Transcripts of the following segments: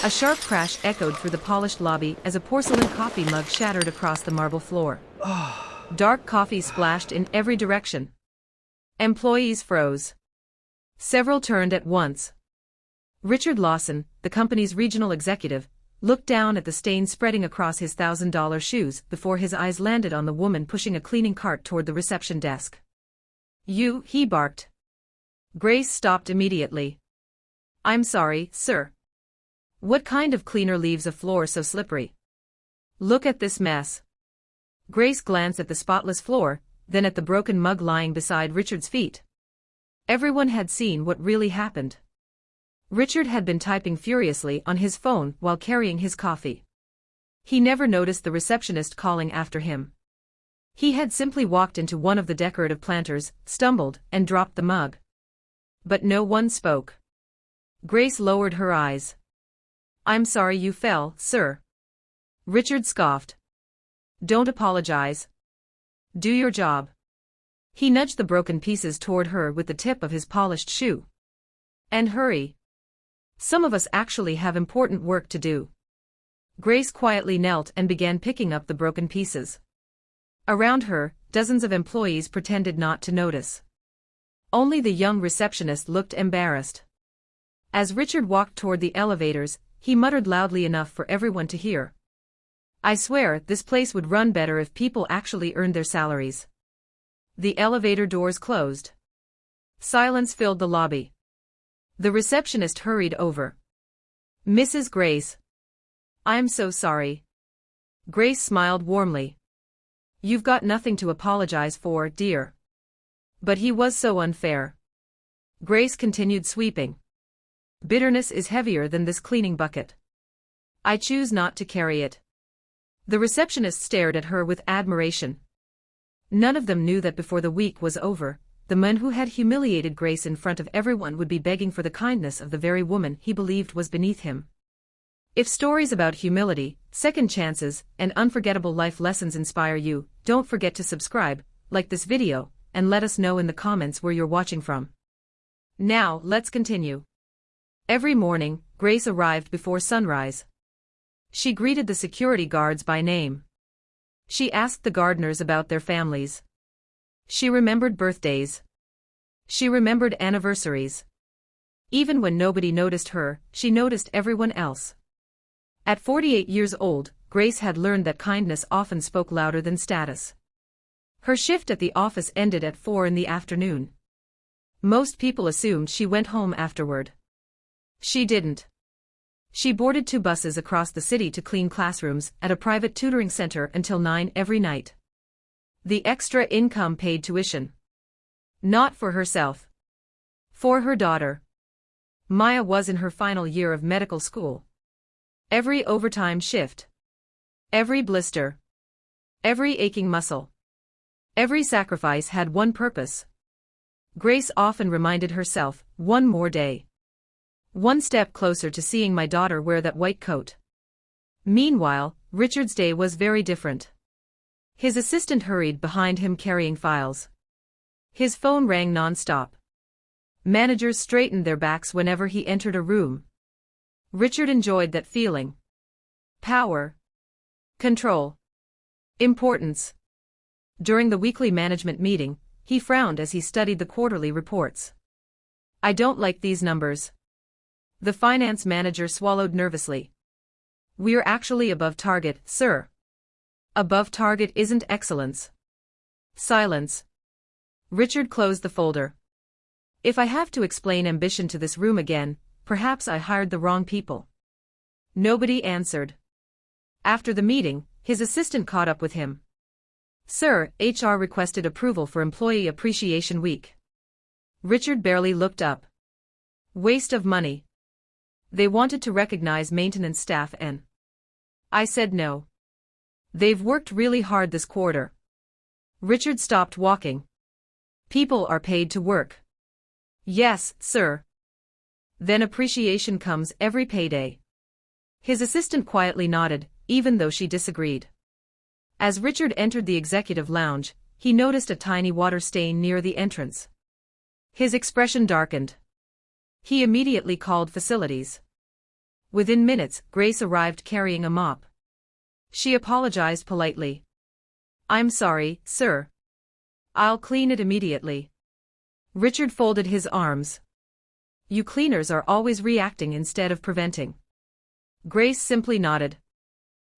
A sharp crash echoed through the polished lobby as a porcelain coffee mug shattered across the marble floor. Dark coffee splashed in every direction. Employees froze. Several turned at once. Richard Lawson, the company's regional executive, looked down at the stain spreading across his $1,000 shoes before his eyes landed on the woman pushing a cleaning cart toward the reception desk. "You," he barked. Grace stopped immediately. "I'm sorry, sir. What kind of cleaner leaves a floor so slippery? Look at this mess." Grace glanced at the spotless floor, then at the broken mug lying beside Richard's feet. Everyone had seen what really happened. Richard had been typing furiously on his phone while carrying his coffee. He never noticed the receptionist calling after him. He had simply walked into one of the decorative planters, stumbled, and dropped the mug. But no one spoke. Grace lowered her eyes. "I'm sorry you fell, sir." Richard scoffed. "Don't apologize. Do your job." He nudged the broken pieces toward her with the tip of his polished shoe. "And hurry. Some of us actually have important work to do." Grace quietly knelt and began picking up the broken pieces. Around her, dozens of employees pretended not to notice. Only the young receptionist looked embarrassed. As Richard walked toward the elevators, he muttered loudly enough for everyone to hear. "I swear this place would run better if people actually earned their salaries." The elevator doors closed. Silence filled the lobby. The receptionist hurried over. "Mrs. Grace. I'm so sorry." Grace smiled warmly. "You've got nothing to apologize for, dear." "But he was so unfair." Grace continued sweeping. "Bitterness is heavier than this cleaning bucket. I choose not to carry it." The receptionist stared at her with admiration. None of them knew that before the week was over, the man who had humiliated Grace in front of everyone would be begging for the kindness of the very woman he believed was beneath him. If stories about humility, second chances, and unforgettable life lessons inspire you, don't forget to subscribe, like this video, and let us know in the comments where you're watching from. Now, let's continue. Every morning, Grace arrived before sunrise. She greeted the security guards by name. She asked the gardeners about their families. She remembered birthdays. She remembered anniversaries. Even when nobody noticed her, she noticed everyone else. At 48 years old, Grace had learned that kindness often spoke louder than status. Her shift at the office ended at 4 in the afternoon. Most people assumed she went home afterward. She didn't. She boarded 2 buses across the city to clean classrooms at a private tutoring center until 9 every night. The extra income paid tuition. Not for herself. For her daughter. Maya was in her final year of medical school. Every overtime shift. Every blister. Every aching muscle. Every sacrifice had one purpose. Grace often reminded herself, one more day. One step closer to seeing my daughter wear that white coat. Meanwhile, Richard's day was very different. His assistant hurried behind him carrying files. His phone rang non-stop. Managers straightened their backs whenever he entered a room. Richard enjoyed that feeling. Power. Control. Importance. During the weekly management meeting, he frowned as he studied the quarterly reports. "I don't like these numbers." The finance manager swallowed nervously. "We're actually above target, sir." "Above target isn't excellence." Silence. Richard closed the folder. "If I have to explain ambition to this room again, perhaps I hired the wrong people." Nobody answered. After the meeting, his assistant caught up with him. "Sir, HR requested approval for Employee Appreciation Week." Richard barely looked up. "Waste of money. They wanted to recognize maintenance staff and I said no. They've worked really hard this quarter." Richard stopped walking. "People are paid to work." "Yes, sir." "Then appreciation comes every payday." His assistant quietly nodded, even though she disagreed. As Richard entered the executive lounge, he noticed a tiny water stain near the entrance. His expression darkened. He immediately called facilities. Within minutes, Grace arrived carrying a mop. She apologized politely. "I'm sorry, sir. I'll clean it immediately." Richard folded his arms. "You cleaners are always reacting instead of preventing." Grace simply nodded.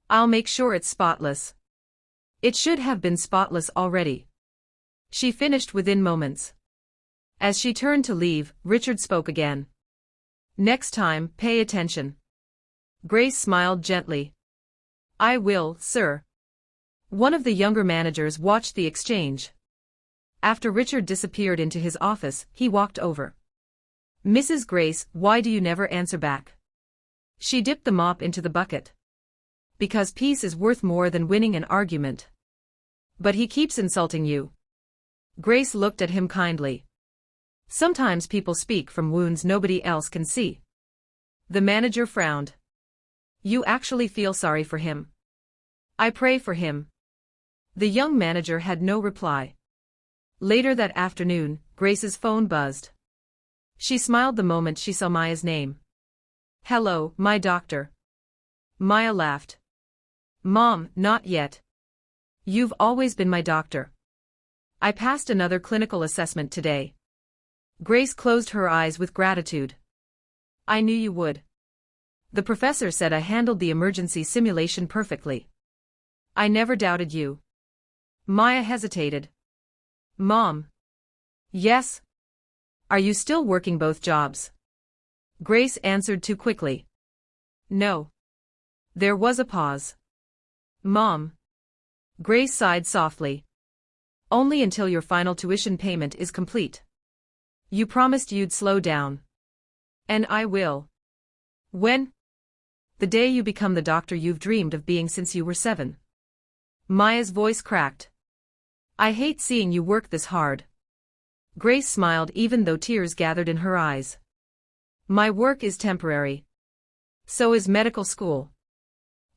"I'll make sure it's spotless." It should have been spotless already. She finished within moments. As she turned to leave, Richard spoke again. "Next time, pay attention." Grace smiled gently. "I will, sir." One of the younger managers watched the exchange. After Richard disappeared into his office, he walked over. "Mrs. Grace, why do you never answer back?" She dipped the mop into the bucket. "Because peace is worth more than winning an argument." "But he keeps insulting you." Grace looked at him kindly. "Sometimes people speak from wounds nobody else can see." The manager frowned. "You actually feel sorry for him?" "I pray for him." The young manager had no reply. Later that afternoon, Grace's phone buzzed. She smiled the moment she saw Maya's name. "Hello, my doctor." Maya laughed. "Mom, not yet. You've always been my doctor. I passed another clinical assessment today." Grace closed her eyes with gratitude. "I knew you would. The professor said I handled the emergency simulation perfectly." "I never doubted you." Maya hesitated. "Mom." "Yes?" "Are you still working both jobs?" Grace answered too quickly. "No." There was a pause. "Mom." Grace sighed softly. "Only until your final tuition payment is complete. You promised you'd slow down." "And I will." "When?" "The day you become the doctor you've dreamed of being since you were 7. Maya's voice cracked. "I hate seeing you work this hard." Grace smiled even though tears gathered in her eyes. "My work is temporary. So is medical school.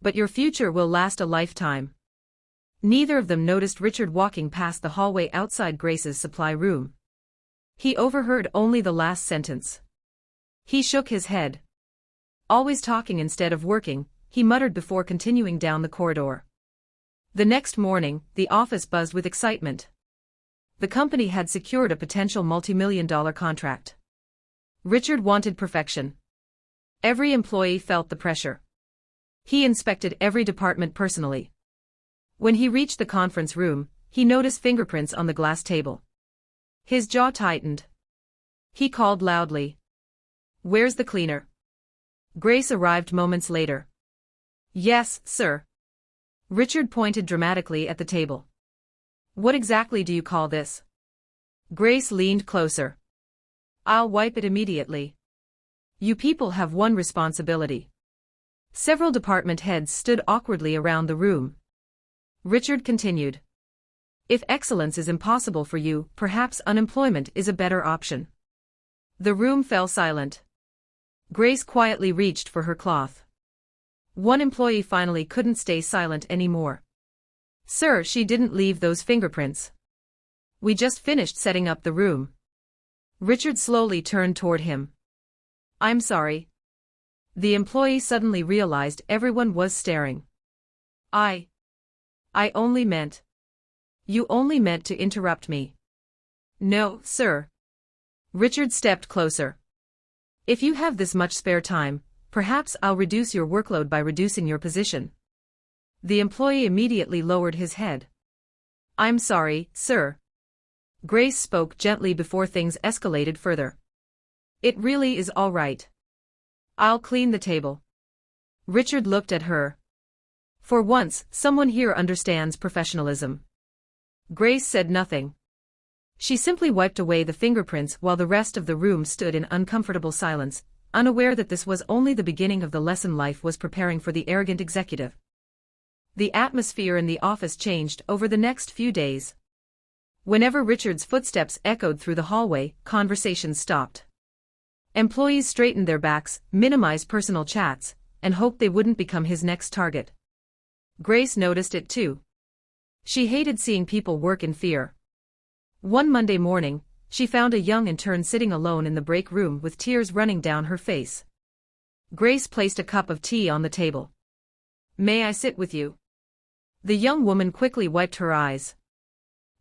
But your future will last a lifetime." Neither of them noticed Richard walking past the hallway outside Grace's supply room. He overheard only the last sentence. He shook his head. "Always talking instead of working," he muttered before continuing down the corridor. The next morning, the office buzzed with excitement. The company had secured a potential multi-million-dollar contract. Richard wanted perfection. Every employee felt the pressure. He inspected every department personally. When he reached the conference room, he noticed fingerprints on the glass table. His jaw tightened. He called loudly. "Where's the cleaner?" Grace arrived moments later. "Yes, sir." Richard pointed dramatically at the table. "What exactly do you call this?" Grace leaned closer. "I'll wipe it immediately. You people have one responsibility." Several department heads stood awkwardly around the room. Richard continued. "If excellence is impossible for you, perhaps unemployment is a better option." The room fell silent. Grace quietly reached for her cloth. One employee finally couldn't stay silent anymore. "Sir, she didn't leave those fingerprints. We just finished setting up the room." Richard slowly turned toward him. "I'm sorry." The employee suddenly realized everyone was staring. I only meant." "You only meant to interrupt me." "No, sir." Richard stepped closer. "If you have this much spare time, perhaps I'll reduce your workload by reducing your position." The employee immediately lowered his head. "I'm sorry, sir." Grace spoke gently before things escalated further. "It really is all right. I'll clean the table." Richard looked at her. For once, someone here understands professionalism. Grace said nothing. She simply wiped away the fingerprints while the rest of the room stood in uncomfortable silence, unaware that this was only the beginning of the lesson life was preparing for the arrogant executive. The atmosphere in the office changed over the next few days. Whenever Richard's footsteps echoed through the hallway, conversations stopped. Employees straightened their backs, minimized personal chats, and hoped they wouldn't become his next target. Grace noticed it too. She hated seeing people work in fear. One Monday morning, she found a young intern sitting alone in the break room with tears running down her face. Grace placed a cup of tea on the table. May I sit with you? The young woman quickly wiped her eyes.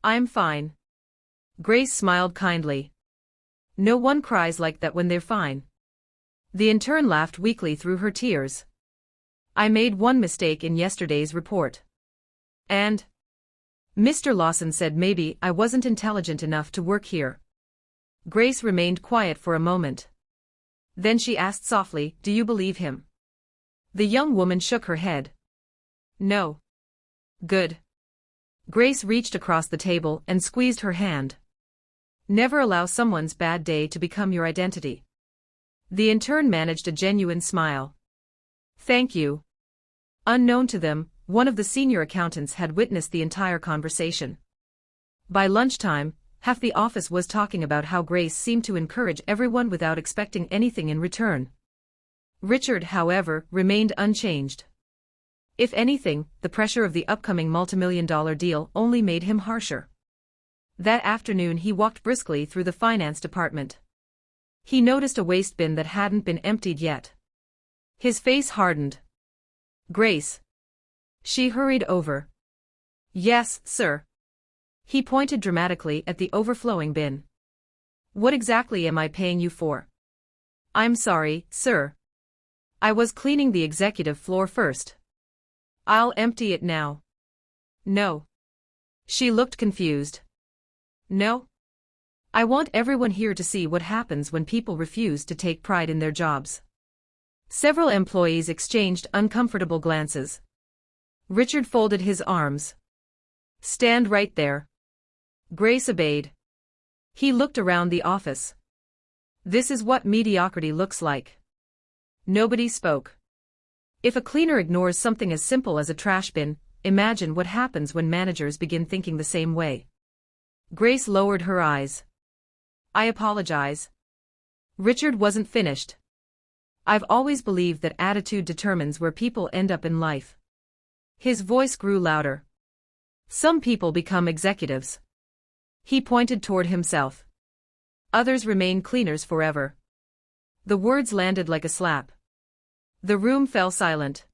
I'm fine. Grace smiled kindly. No one cries like that when they're fine. The intern laughed weakly through her tears. I made one mistake in yesterday's report. And? Mr. Lawson said maybe I wasn't intelligent enough to work here. Grace remained quiet for a moment. Then she asked softly, do you believe him? The young woman shook her head. No. Good. Grace reached across the table and squeezed her hand. Never allow someone's bad day to become your identity. The intern managed a genuine smile. Thank you. Unknown to them, one of the senior accountants had witnessed the entire conversation. By lunchtime, half the office was talking about how Grace seemed to encourage everyone without expecting anything in return. Richard, however, remained unchanged. If anything, the pressure of the upcoming multimillion-dollar deal only made him harsher. That afternoon he walked briskly through the finance department. He noticed a waste bin that hadn't been emptied yet. His face hardened. Grace. She hurried over. Yes, sir. He pointed dramatically at the overflowing bin. What exactly am I paying you for? I'm sorry, sir. I was cleaning the executive floor first. I'll empty it now. No. She looked confused. No? I want everyone here to see what happens when people refuse to take pride in their jobs. Several employees exchanged uncomfortable glances. Richard folded his arms. Stand right there. Grace obeyed. He looked around the office. This is what mediocrity looks like. Nobody spoke. If a cleaner ignores something as simple as a trash bin, imagine what happens when managers begin thinking the same way. Grace lowered her eyes. I apologize. Richard wasn't finished. I've always believed that attitude determines where people end up in life. His voice grew louder. Some people become executives. He pointed toward himself. Others remain cleaners forever. The words landed like a slap. The room fell silent.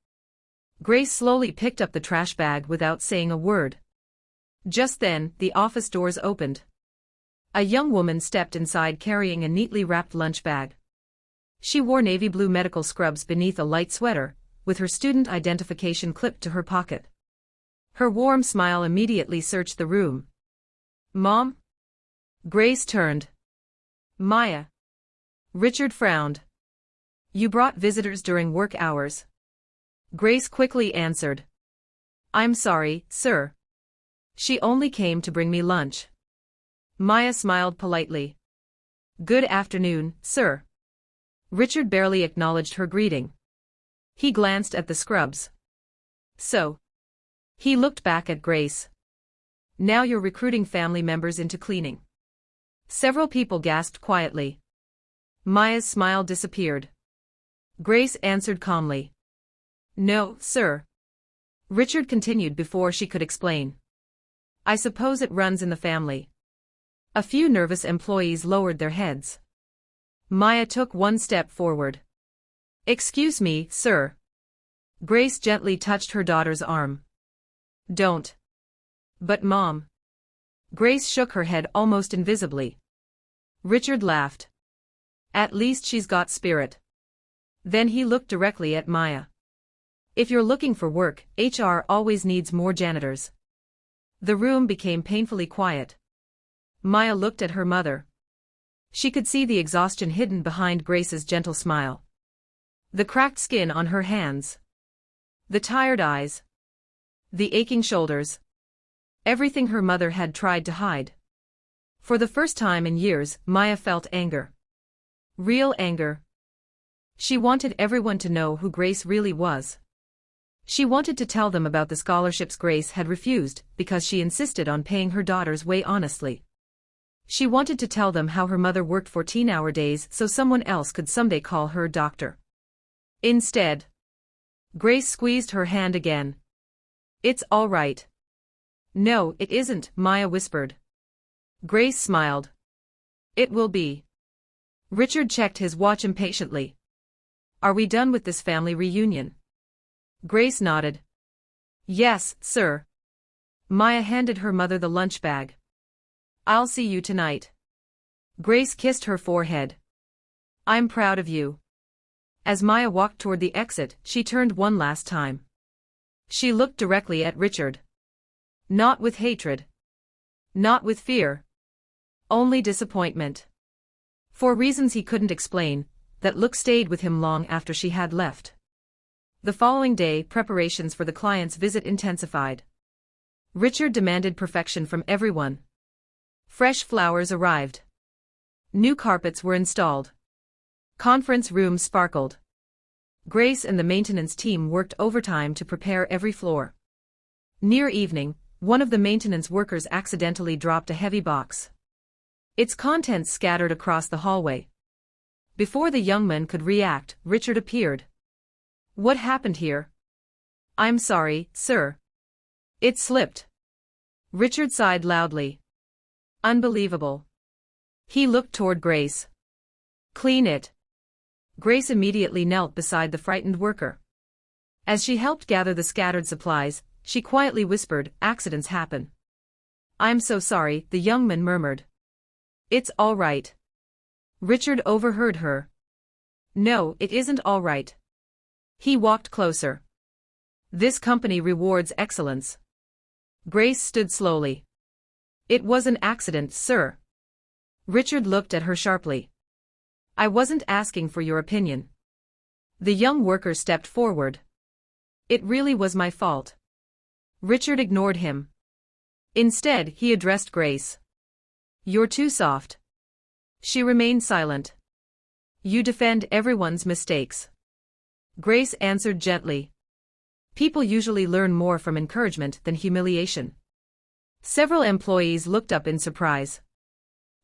Grace slowly picked up the trash bag without saying a word. Just then, the office doors opened. A young woman stepped inside carrying a neatly wrapped lunch bag. She wore navy blue medical scrubs beneath a light sweater, with her student identification clipped to her pocket. Her warm smile immediately searched the room. Mom? Grace turned. Maya. Richard frowned. You brought visitors during work hours. Grace quickly answered. I'm sorry, sir. She only came to bring me lunch. Maya smiled politely. Good afternoon, sir. Richard barely acknowledged her greeting. He glanced at the scrubs. So. He looked back at Grace. Now you're recruiting family members into cleaning. Several people gasped quietly. Maya's smile disappeared. Grace answered calmly. No, sir. Richard continued before she could explain. I suppose it runs in the family. A few nervous employees lowered their heads. Maya took one step forward. Excuse me, sir. Grace gently touched her daughter's arm. Don't. But Mom. Grace shook her head almost invisibly. Richard laughed. At least she's got spirit. Then he looked directly at Maya. If you're looking for work, HR always needs more janitors. The room became painfully quiet. Maya looked at her mother. She could see the exhaustion hidden behind Grace's gentle smile. The cracked skin on her hands. The tired eyes. The aching shoulders. Everything her mother had tried to hide. For the first time in years, Maya felt anger. Real anger. She wanted everyone to know who Grace really was. She wanted to tell them about the scholarships Grace had refused because she insisted on paying her daughter's way honestly. She wanted to tell them how her mother worked 14-hour days so someone else could someday call her doctor. Instead, Grace squeezed her hand again. It's all right. No, it isn't, Maya whispered. Grace smiled. It will be. Richard checked his watch impatiently. Are we done with this family reunion? Grace nodded. Yes, sir. Maya handed her mother the lunch bag. I'll see you tonight. Grace kissed her forehead. I'm proud of you. As Maya walked toward the exit, she turned one last time. She looked directly at Richard. Not with hatred. Not with fear. Only disappointment. For reasons he couldn't explain, that look stayed with him long after she had left. The following day, preparations for the client's visit intensified. Richard demanded perfection from everyone. Fresh flowers arrived. New carpets were installed. Conference rooms sparkled. Grace and the maintenance team worked overtime to prepare every floor. Near evening, one of the maintenance workers accidentally dropped a heavy box. Its contents scattered across the hallway. Before the young man could react, Richard appeared. What happened here? I'm sorry, sir. It slipped. Richard sighed loudly. Unbelievable. He looked toward Grace. Clean it. Grace immediately knelt beside the frightened worker. As she helped gather the scattered supplies, she quietly whispered, accidents happen. I'm so sorry, the young man murmured. It's all right. Richard overheard her. No, it isn't all right. He walked closer. This company rewards excellence. Grace stood slowly. It was an accident, sir. Richard looked at her sharply. I wasn't asking for your opinion. The young worker stepped forward. It really was my fault. Richard ignored him. Instead, he addressed Grace. You're too soft. She remained silent. You defend everyone's mistakes. Grace answered gently. People usually learn more from encouragement than humiliation. Several employees looked up in surprise.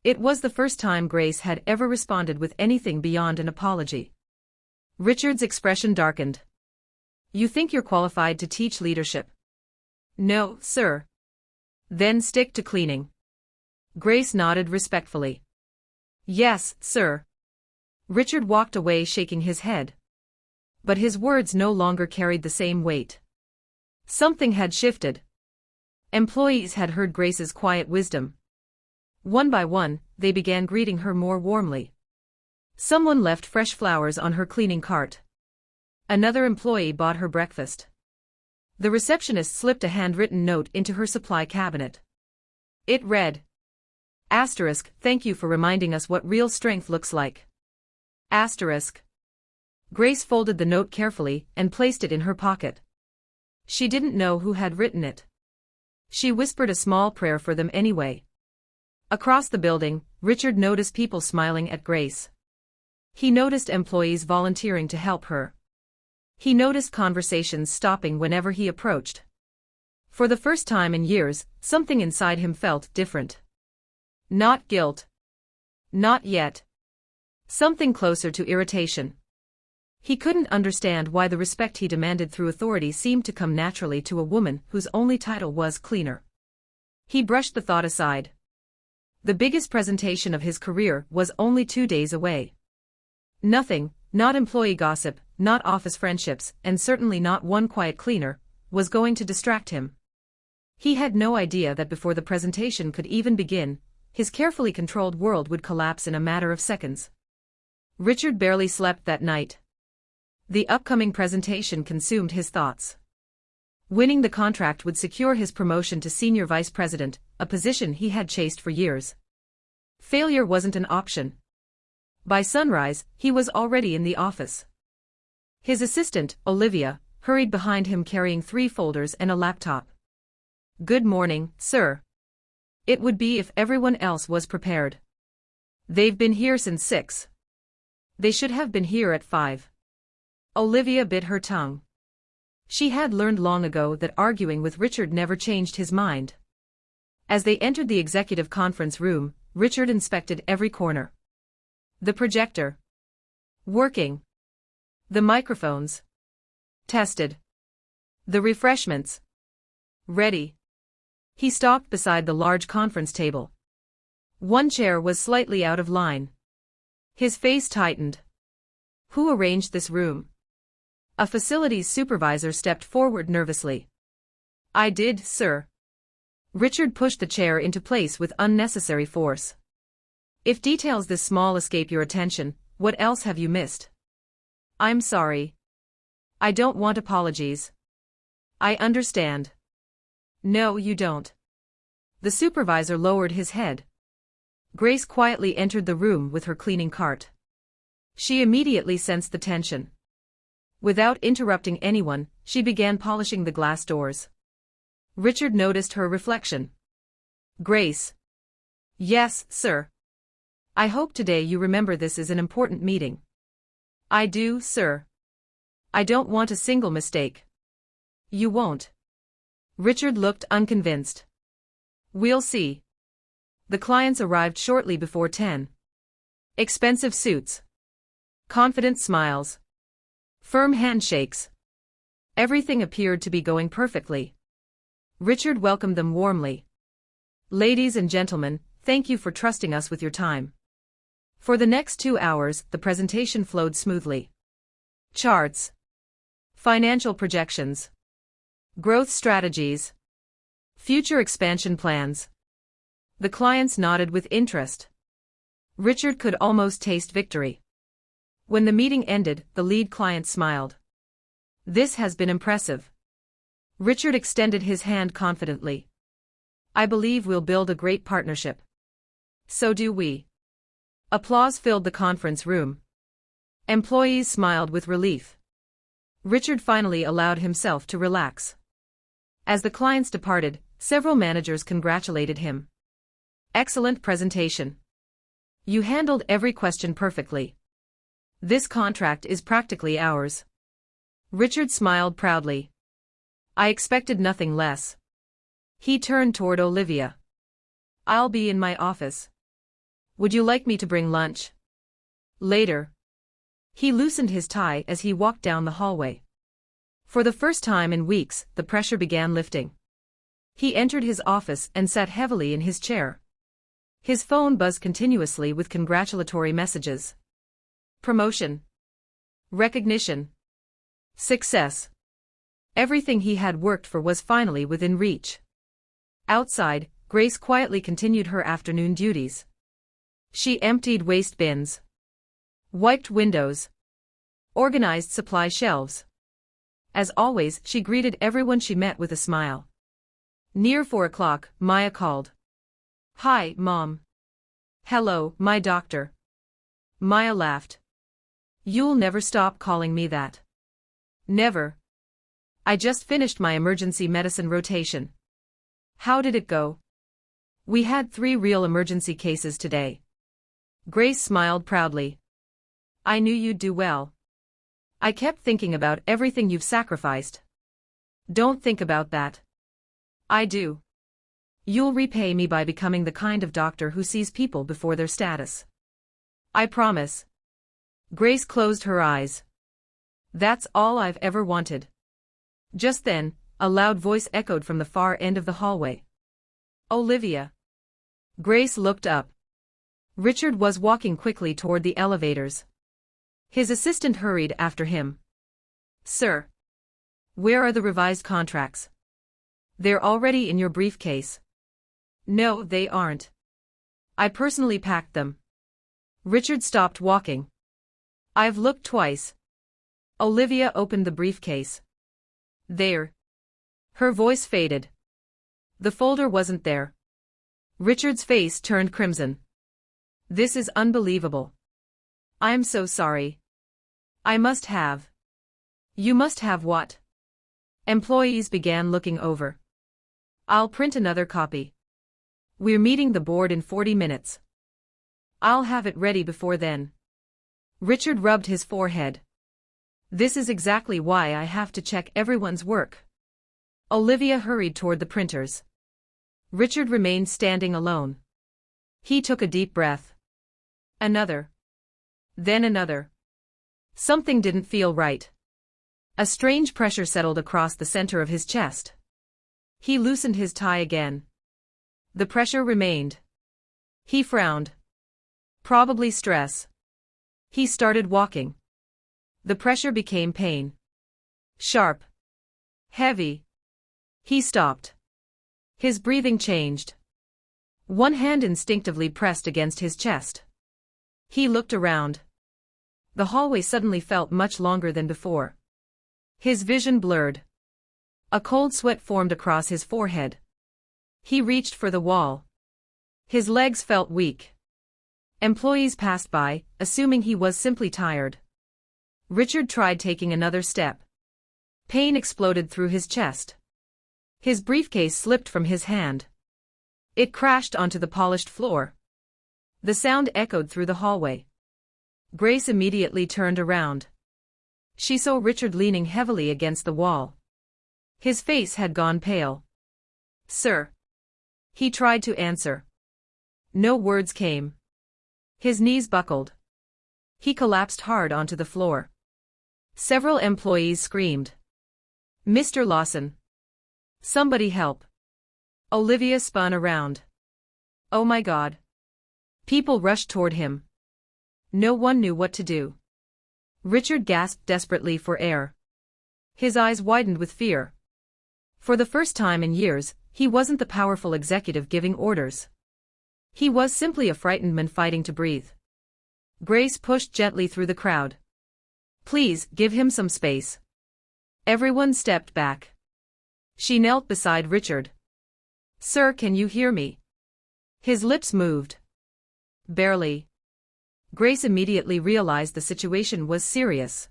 It was the first time Grace had ever responded with anything beyond an apology. Richard's expression darkened. You think you're qualified to teach leadership? No, sir. Then stick to cleaning. Grace nodded respectfully. Yes, sir. Richard walked away shaking his head. But his words no longer carried the same weight. Something had shifted. Employees had heard Grace's quiet wisdom. One by one, they began greeting her more warmly. Someone left fresh flowers on her cleaning cart. Another employee bought her breakfast. The receptionist slipped a handwritten note into her supply cabinet. It read, Thank you for reminding us what real strength looks like. Grace folded the note carefully and placed it in her pocket. She didn't know who had written it. She whispered a small prayer for them anyway. Across the building, Richard noticed people smiling at Grace. He noticed employees volunteering to help her. He noticed conversations stopping whenever he approached. For the first time in years, something inside him felt different. Not guilt. Not yet. Something closer to irritation. He couldn't understand why the respect he demanded through authority seemed to come naturally to a woman whose only title was cleaner. He brushed the thought aside. The biggest presentation of his career was only 2 days away. Nothing, not employee gossip, not office friendships, and certainly not one quiet cleaner, was going to distract him. He had no idea that before the presentation could even begin, his carefully controlled world would collapse in a matter of seconds. Richard barely slept that night. The upcoming presentation consumed his thoughts. Winning the contract would secure his promotion to senior vice president, a position he had chased for years. Failure wasn't an option. By sunrise, he was already in the office. His assistant, Olivia, hurried behind him carrying 3 folders and a laptop. Good morning, sir. It would be if everyone else was prepared. They've been here since 6. They should have been here at 5. Olivia bit her tongue. She had learned long ago that arguing with Richard never changed his mind. As they entered the executive conference room, Richard inspected every corner. The projector. Working. The microphones. Tested. The refreshments. Ready. He stalked beside the large conference table. One chair was slightly out of line. His face tightened. Who arranged this room? A facilities supervisor stepped forward nervously. I did, sir. Richard pushed the chair into place with unnecessary force. If details this small escape your attention, what else have you missed? I'm sorry. I don't want apologies. I understand. No, you don't. The supervisor lowered his head. Grace quietly entered the room with her cleaning cart. She immediately sensed the tension. Without interrupting anyone, she began polishing the glass doors. Richard noticed her reflection. Grace. Yes, sir. I hope today you remember this is an important meeting. I do, sir. I don't want a single mistake. You won't. Richard looked unconvinced. We'll see. The clients arrived shortly before 10. Expensive suits. Confident smiles. Firm handshakes. Everything appeared to be going perfectly. Richard welcomed them warmly. Ladies and gentlemen, thank you for trusting us with your time. For the next 2 hours, the presentation flowed smoothly. Charts. Financial projections. Growth strategies. Future expansion plans. The clients nodded with interest. Richard could almost taste victory. When the meeting ended, the lead client smiled. This has been impressive. Richard extended his hand confidently. I believe we'll build a great partnership. So do we. Applause filled the conference room. Employees smiled with relief. Richard finally allowed himself to relax. As the clients departed, several managers congratulated him. Excellent presentation. You handled every question perfectly. This contract is practically ours. Richard smiled proudly. I expected nothing less. He turned toward Olivia. I'll be in my office. Would you like me to bring lunch? Later. He loosened his tie as he walked down the hallway. For the first time in weeks, the pressure began lifting. He entered his office and sat heavily in his chair. His phone buzzed continuously with congratulatory messages. Promotion. Recognition. Success. Everything he had worked for was finally within reach. Outside, Grace quietly continued her afternoon duties. She emptied waste bins, wiped windows, organized supply shelves. As always, she greeted everyone she met with a smile. Near 4 o'clock, Maya called. Hi, Mom. Hello, my doctor. Maya laughed. You'll never stop calling me that. Never. I just finished my emergency medicine rotation. How did it go? We had 3 real emergency cases today. Grace smiled proudly. I knew you'd do well. I kept thinking about everything you've sacrificed. Don't think about that. I do. You'll repay me by becoming the kind of doctor who sees people before their status. I promise. Grace closed her eyes. That's all I've ever wanted. Just then, a loud voice echoed from the far end of the hallway. Olivia. Grace looked up. Richard was walking quickly toward the elevators. His assistant hurried after him. Sir. Where are the revised contracts? They're already in your briefcase. No, they aren't. I personally packed them. Richard stopped walking. I've looked twice. Olivia opened the briefcase. There. Her voice faded. The folder wasn't there. Richard's face turned crimson. This is unbelievable. I'm so sorry. I must have. You must have what? Employees began looking over. I'll print another copy. We're meeting the board in 40 minutes. I'll have it ready before then. Richard rubbed his forehead. This is exactly why I have to check everyone's work. Olivia hurried toward the printers. Richard remained standing alone. He took a deep breath. Another. Then another. Something didn't feel right. A strange pressure settled across the center of his chest. He loosened his tie again. The pressure remained. He frowned. Probably stress. He started walking. The pressure became pain. Sharp. Heavy. He stopped. His breathing changed. One hand instinctively pressed against his chest. He looked around. The hallway suddenly felt much longer than before. His vision blurred. A cold sweat formed across his forehead. He reached for the wall. His legs felt weak. Employees passed by, assuming he was simply tired. Richard tried taking another step. Pain exploded through his chest. His briefcase slipped from his hand. It crashed onto the polished floor. The sound echoed through the hallway. Grace immediately turned around. She saw Richard leaning heavily against the wall. His face had gone pale. "Sir." He tried to answer. No words came. His knees buckled. He collapsed hard onto the floor. Several employees screamed. "Mr. Lawson! Somebody help!" Olivia spun around. "Oh my God!" People rushed toward him. No one knew what to do. Richard gasped desperately for air. His eyes widened with fear. For the first time in years, he wasn't the powerful executive giving orders. He was simply a frightened man fighting to breathe. Grace pushed gently through the crowd. "Please, give him some space." Everyone stepped back. She knelt beside Richard. "Sir, can you hear me?" His lips moved. "Barely." Grace immediately realized the situation was serious.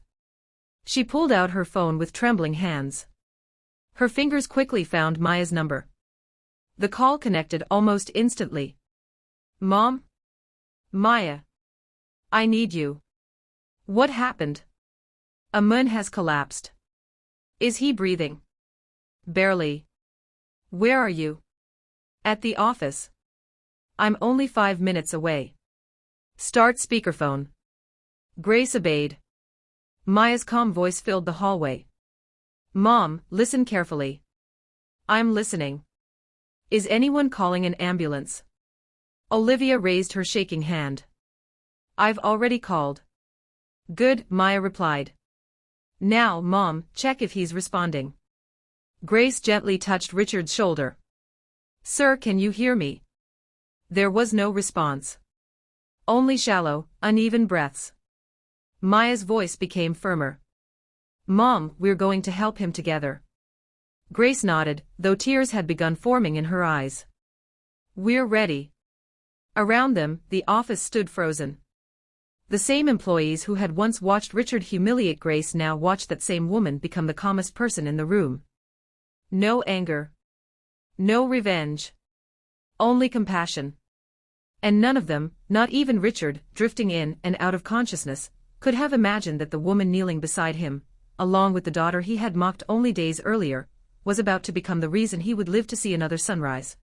She pulled out her phone with trembling hands. Her fingers quickly found Maya's number. The call connected almost instantly. "Mom? Maya. I need you." "What happened?" "Amun has collapsed." "Is he breathing?" "Barely." "Where are you?" "At the office." "I'm only 5 minutes away." "Start speakerphone." Grace obeyed. Maya's calm voice filled the hallway. "Mom, listen carefully." "I'm listening." "Is anyone calling an ambulance?" Olivia raised her shaking hand. "I've already called." "Good," Maya replied. "Now, Mom, check if he's responding." Grace gently touched Richard's shoulder. "Sir, can you hear me?" There was no response. Only shallow, uneven breaths. Maya's voice became firmer. "Mom, we're going to help him together." Grace nodded, though tears had begun forming in her eyes. "We're ready." Around them, the office stood frozen. The same employees who had once watched Richard humiliate Grace now watched that same woman become the calmest person in the room. No anger. No revenge. Only compassion. And none of them, not even Richard, drifting in and out of consciousness, could have imagined that the woman kneeling beside him, along with the daughter he had mocked only days earlier, was about to become the reason he would live to see another sunrise.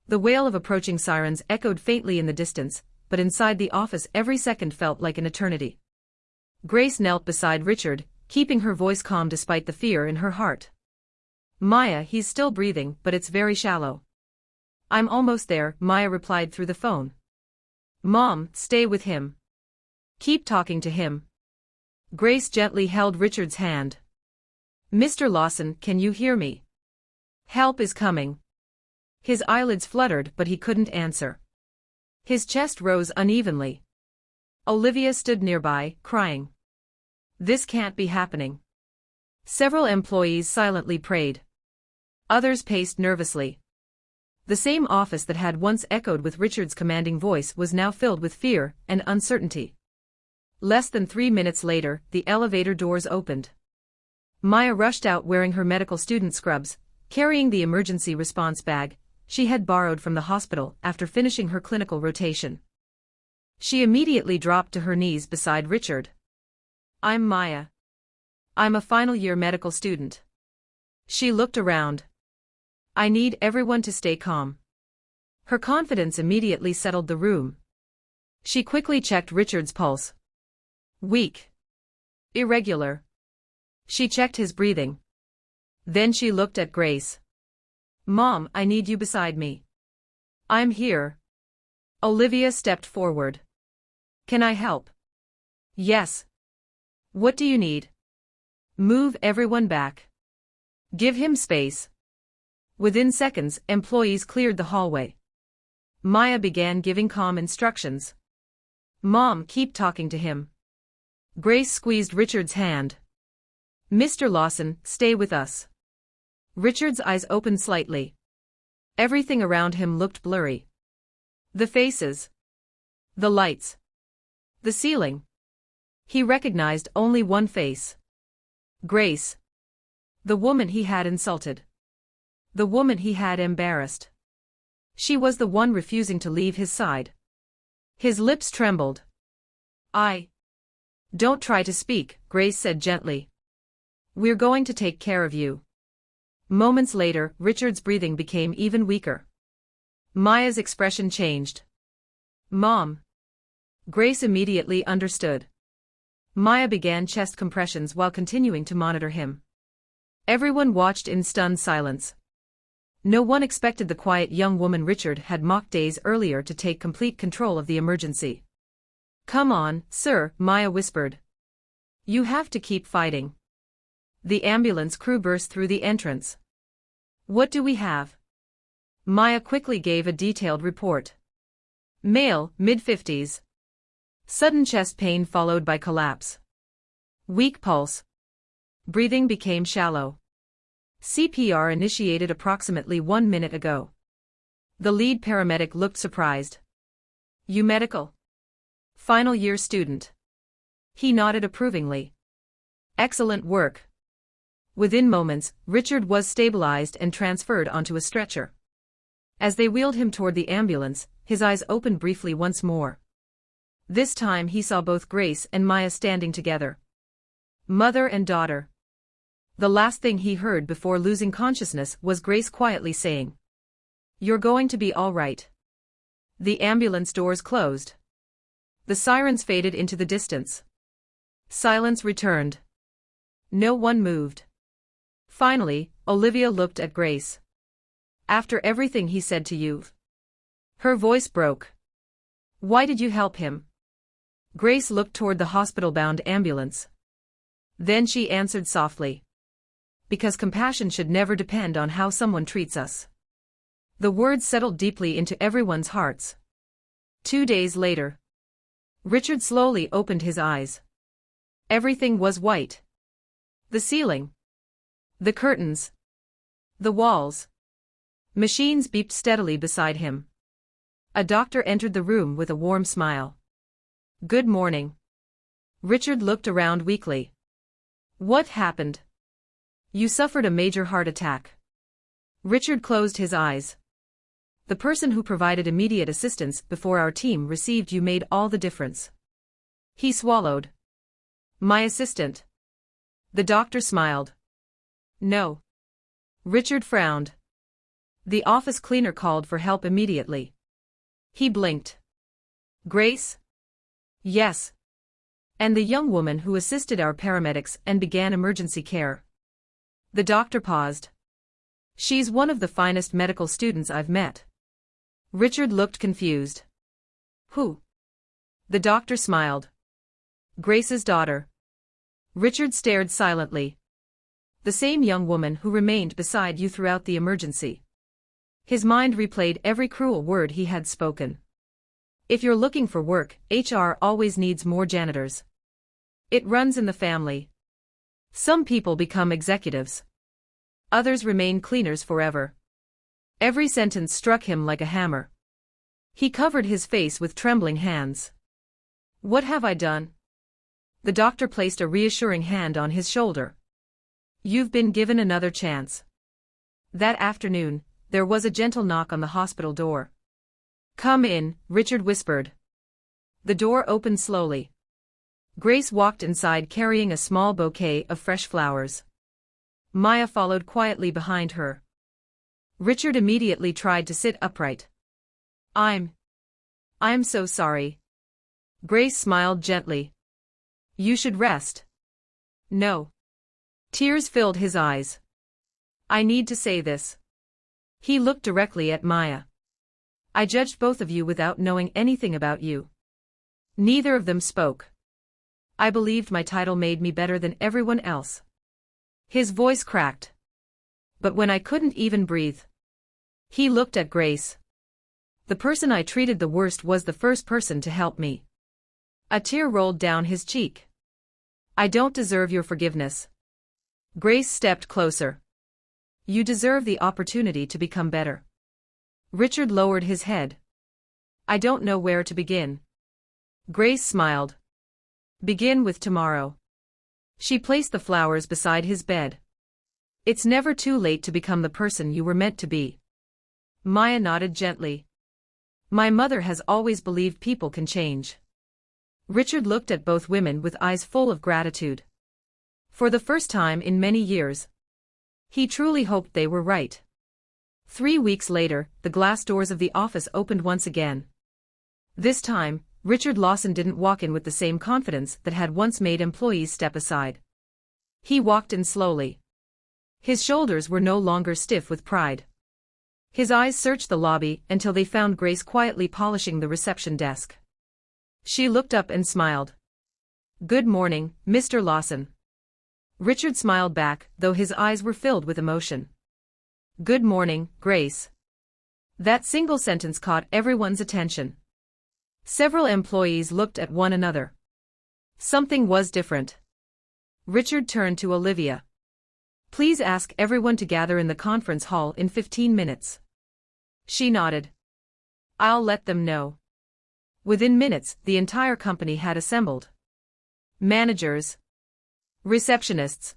The wail of approaching sirens echoed faintly in the distance, but inside the office every second felt like an eternity. Grace knelt beside Richard, keeping her voice calm despite the fear in her heart. "Maya, he's still breathing, but it's very shallow." "I'm almost there," Maya replied through the phone. "Mom, stay with him. Keep talking to him." Grace gently held Richard's hand. "Mr. Lawson, can you hear me? Help is coming." His eyelids fluttered but he couldn't answer. His chest rose unevenly. Olivia stood nearby, crying. "This can't be happening." Several employees silently prayed. Others paced nervously. The same office that had once echoed with Richard's commanding voice was now filled with fear and uncertainty. Less than 3 minutes later, the elevator doors opened. Maya rushed out wearing her medical student scrubs, carrying the emergency response bag she had borrowed from the hospital after finishing her clinical rotation. She immediately dropped to her knees beside Richard. "I'm Maya. I'm a final-year medical student." She looked around. "I need everyone to stay calm." Her confidence immediately settled the room. She quickly checked Richard's pulse. Weak. Irregular. She checked his breathing. Then she looked at Grace. "Mom, I need you beside me." "I'm here." Olivia stepped forward. "Can I help?" "Yes." What do you need? Move everyone back. Give him space. Within seconds, employees cleared the hallway. Maya began giving calm instructions. Mom, keep talking to him. Grace squeezed Richard's hand. Mr. Lawson, stay with us. Richard's eyes opened slightly. Everything around him looked blurry. The faces. The lights. The ceiling. He recognized only one face. Grace. The woman he had insulted. The woman he had embarrassed. She was the one refusing to leave his side. His lips trembled. Don't try to speak, Grace said gently. We're going to take care of you. Moments later, Richard's breathing became even weaker. Maya's expression changed. Mom. Grace immediately understood. Maya began chest compressions while continuing to monitor him. Everyone watched in stunned silence. No one expected the quiet young woman Richard had mocked days earlier to take complete control of the emergency. Come on, sir, Maya whispered. You have to keep fighting. The ambulance crew burst through the entrance. What do we have? Maya quickly gave a detailed report. Male, mid-50s. Sudden chest pain followed by collapse. Weak pulse. Breathing became shallow. CPR initiated approximately 1 minute ago. The lead paramedic looked surprised. You medical? Final year student. He nodded approvingly. Excellent work. Within moments, Richard was stabilized and transferred onto a stretcher. As they wheeled him toward the ambulance, his eyes opened briefly once more. This time he saw both Grace and Maya standing together. Mother and daughter. The last thing he heard before losing consciousness was Grace quietly saying, "You're going to be all right." The ambulance doors closed. The sirens faded into the distance. Silence returned. No one moved. Finally, Olivia looked at Grace. After everything he said to you. Her voice broke. Why did you help him? Grace looked toward the hospital-bound ambulance. Then she answered softly. Because compassion should never depend on how someone treats us. The words settled deeply into everyone's hearts. 2 days later. Richard slowly opened his eyes. Everything was white. The ceiling. The curtains. The walls. Machines beeped steadily beside him. A doctor entered the room with a warm smile. Good morning. Richard looked around weakly. What happened? You suffered a major heart attack. Richard closed his eyes. The person who provided immediate assistance before our team received you made all the difference. He swallowed. My assistant. The doctor smiled. No. Richard frowned. The office cleaner called for help immediately. He blinked. Grace? Yes. And the young woman who assisted our paramedics and began emergency care. The doctor paused. She's one of the finest medical students I've met. Richard looked confused. Who? The doctor smiled. Grace's daughter. Richard stared silently. The same young woman who remained beside you throughout the emergency. His mind replayed every cruel word he had spoken. If you're looking for work, HR always needs more janitors. It runs in the family. Some people become executives. Others remain cleaners forever. Every sentence struck him like a hammer. He covered his face with trembling hands. What have I done? The doctor placed a reassuring hand on his shoulder. You've been given another chance. That afternoon, there was a gentle knock on the hospital door. Come in, Richard whispered. The door opened slowly. Grace walked inside carrying a small bouquet of fresh flowers. Maya followed quietly behind her. Richard immediately tried to sit upright. I'm so sorry. Grace smiled gently. You should rest. No. Tears filled his eyes. I need to say this. He looked directly at Maya. I judged both of you without knowing anything about you. Neither of them spoke. I believed my title made me better than everyone else. His voice cracked. But when I couldn't even breathe. He looked at Grace. The person I treated the worst was the first person to help me. A tear rolled down his cheek. I don't deserve your forgiveness. Grace stepped closer. You deserve the opportunity to become better. Richard lowered his head. I don't know where to begin. Grace smiled. Begin with tomorrow. She placed the flowers beside his bed. It's never too late to become the person you were meant to be. Maya nodded gently. My mother has always believed people can change. Richard looked at both women with eyes full of gratitude. For the first time in many years, he truly hoped they were right. 3 weeks later, the glass doors of the office opened once again. This time, Richard Lawson didn't walk in with the same confidence that had once made employees step aside. He walked in slowly. His shoulders were no longer stiff with pride. His eyes searched the lobby until they found Grace quietly polishing the reception desk. She looked up and smiled. Good morning, Mr. Lawson. Richard smiled back, though his eyes were filled with emotion. Good morning, Grace. That single sentence caught everyone's attention. Several employees looked at one another. Something was different. Richard turned to Olivia. Please ask everyone to gather in the conference hall in 15 minutes. She nodded. I'll let them know. Within minutes, the entire company had assembled. Managers, receptionists,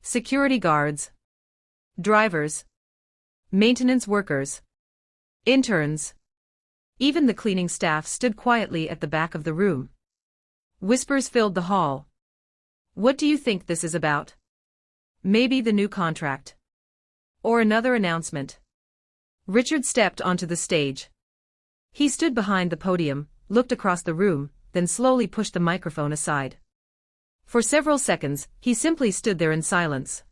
security guards, drivers, maintenance workers, interns. Even the cleaning staff stood quietly at the back of the room. Whispers filled the hall. What do you think this is about? Maybe the new contract. Or another announcement. Richard stepped onto the stage. He stood behind the podium, looked across the room, then slowly pushed the microphone aside. For several seconds, he simply stood there in silence.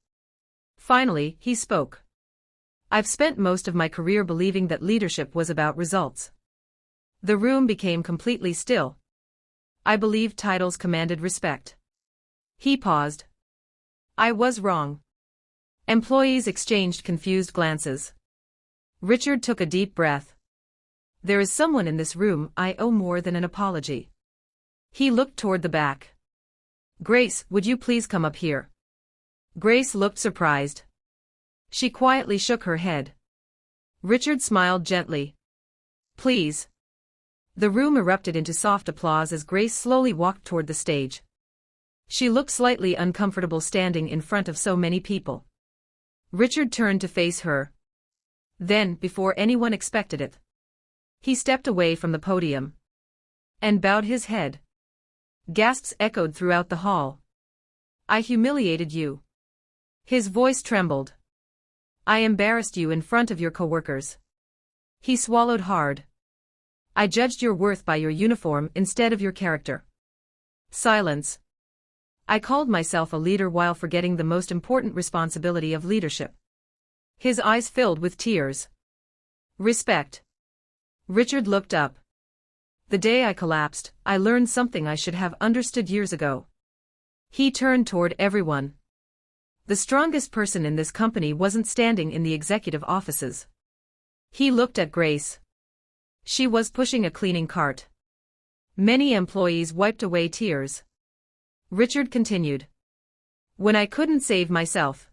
Finally, he spoke. I've spent most of my career believing that leadership was about results. The room became completely still. I believed titles commanded respect. He paused. I was wrong. Employees exchanged confused glances. Richard took a deep breath. There is someone in this room I owe more than an apology. He looked toward the back. Grace, would you please come up here? Grace looked surprised. She quietly shook her head. Richard smiled gently. Please. The room erupted into soft applause as Grace slowly walked toward the stage. She looked slightly uncomfortable standing in front of so many people. Richard turned to face her. Then, before anyone expected it, he stepped away from the podium and bowed his head. Gasps echoed throughout the hall. I humiliated you. His voice trembled. I embarrassed you in front of your coworkers. He swallowed hard. I judged your worth by your uniform instead of your character. Silence. I called myself a leader while forgetting the most important responsibility of leadership. His eyes filled with tears. Respect. Richard looked up. The day I collapsed, I learned something I should have understood years ago. He turned toward everyone. The strongest person in this company wasn't standing in the executive offices. He looked at Grace. She was pushing a cleaning cart. Many employees wiped away tears. Richard continued. When I couldn't save myself.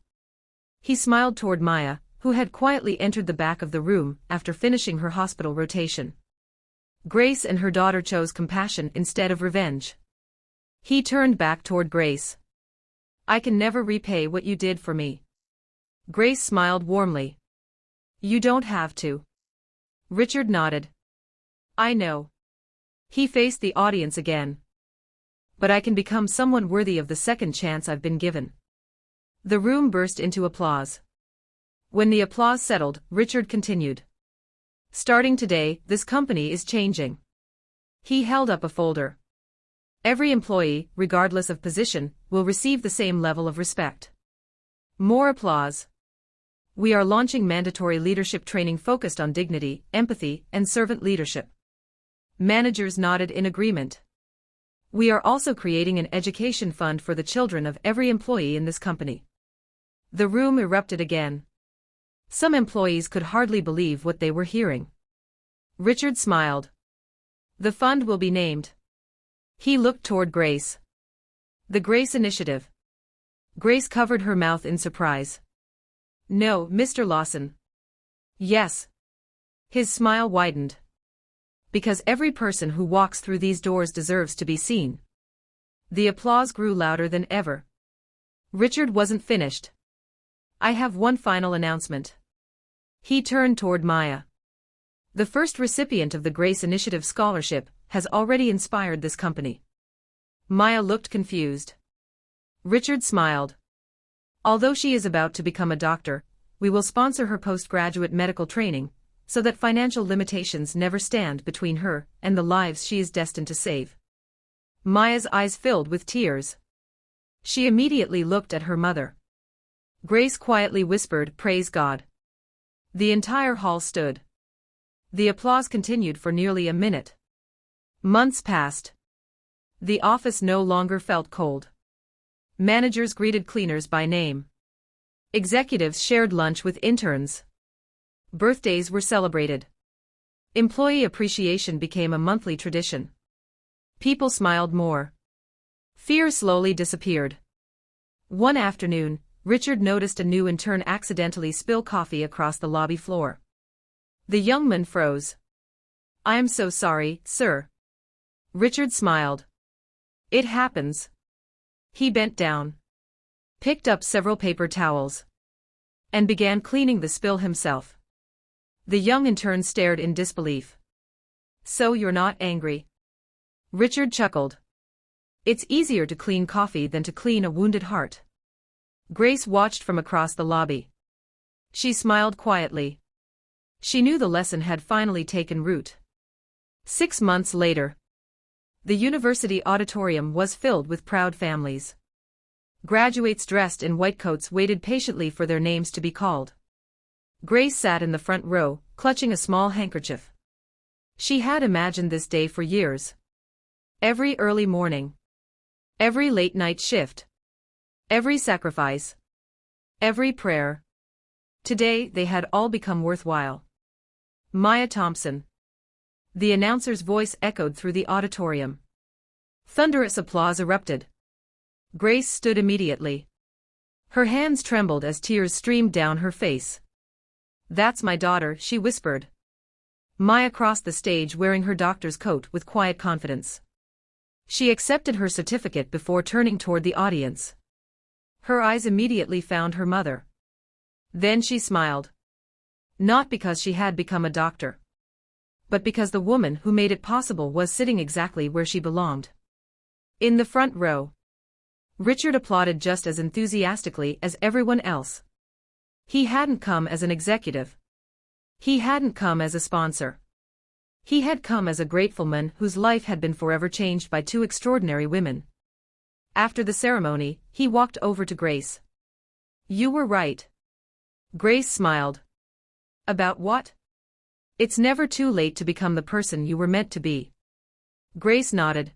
He smiled toward Maya, who had quietly entered the back of the room after finishing her hospital rotation. Grace and her daughter chose compassion instead of revenge. He turned back toward Grace. I can never repay what you did for me. Grace smiled warmly. You don't have to. Richard nodded. I know. He faced the audience again. But I can become someone worthy of the second chance I've been given. The room burst into applause. When the applause settled, Richard continued. Starting today, this company is changing. He held up a folder. Every employee, regardless of position, will receive the same level of respect. More applause. We are launching mandatory leadership training focused on dignity, empathy, and servant leadership. Managers nodded in agreement. We are also creating an education fund for the children of every employee in this company." The room erupted again. Some employees could hardly believe what they were hearing. Richard smiled. "The fund will be named." He looked toward Grace. "The Grace Initiative." Grace covered her mouth in surprise. "No, Mr. Lawson." "Yes." His smile widened. "Because every person who walks through these doors deserves to be seen." The applause grew louder than ever. Richard wasn't finished. "I have one final announcement." He turned toward Maya. "The first recipient of the Grace Initiative Scholarship has already inspired this company." Maya looked confused. Richard smiled. "Although she is about to become a doctor, we will sponsor her postgraduate medical training, so that financial limitations never stand between her and the lives she is destined to save." Maya's eyes filled with tears. She immediately looked at her mother. Grace quietly whispered, "Praise God." The entire hall stood. The applause continued for nearly a minute. Months passed. The office no longer felt cold. Managers greeted cleaners by name. Executives shared lunch with interns. Birthdays were celebrated. Employee appreciation became a monthly tradition. People smiled more. Fear slowly disappeared. One afternoon, Richard noticed a new intern accidentally spill coffee across the lobby floor. The young man froze. "I am so sorry, sir." Richard smiled. "It happens." He bent down, picked up several paper towels, and began cleaning the spill himself. The young intern stared in disbelief. "So you're not angry?" Richard chuckled. "It's easier to clean coffee than to clean a wounded heart." Grace watched from across the lobby. She smiled quietly. She knew the lesson had finally taken root. 6 months later, the university auditorium was filled with proud families. Graduates dressed in white coats waited patiently for their names to be called. Grace sat in the front row, clutching a small handkerchief. She had imagined this day for years. Every early morning, every late night shift, every sacrifice, every prayer. Today they had all become worthwhile. Maya Thompson. The announcer's voice echoed through the auditorium. Thunderous applause erupted. Grace stood immediately. Her hands trembled as tears streamed down her face. "That's my daughter," she whispered. Maya crossed the stage wearing her doctor's coat with quiet confidence. She accepted her certificate before turning toward the audience. Her eyes immediately found her mother. Then she smiled. Not because she had become a doctor, but because the woman who made it possible was sitting exactly where she belonged. In the front row, Richard applauded just as enthusiastically as everyone else. He hadn't come as an executive. He hadn't come as a sponsor. He had come as a grateful man whose life had been forever changed by 2 extraordinary women. After the ceremony, he walked over to Grace. "You were right." Grace smiled. "About what?" "It's never too late to become the person you were meant to be." Grace nodded.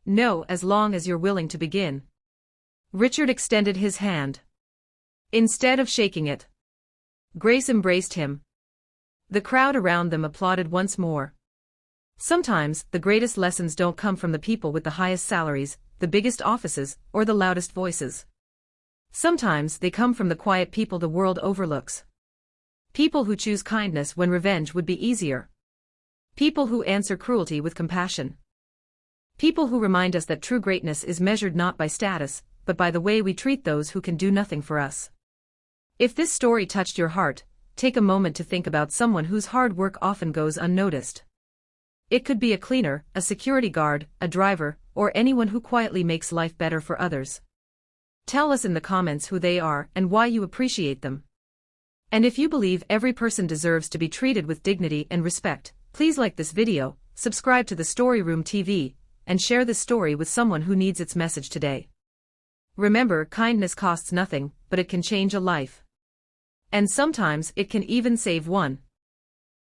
"No, as long as you're willing to begin." Richard extended his hand. Instead of shaking it, Grace embraced him. The crowd around them applauded once more. Sometimes, the greatest lessons don't come from the people with the highest salaries, the biggest offices, or the loudest voices. Sometimes they come from the quiet people the world overlooks. People who choose kindness when revenge would be easier. People who answer cruelty with compassion. People who remind us that true greatness is measured not by status, but by the way we treat those who can do nothing for us. If this story touched your heart, take a moment to think about someone whose hard work often goes unnoticed. It could be a cleaner, a security guard, a driver, or anyone who quietly makes life better for others. Tell us in the comments who they are and why you appreciate them. And if you believe every person deserves to be treated with dignity and respect, please like this video, subscribe to the StoryRoom TV, and share this story with someone who needs its message today. Remember, kindness costs nothing, but it can change a life. And sometimes it can even save one.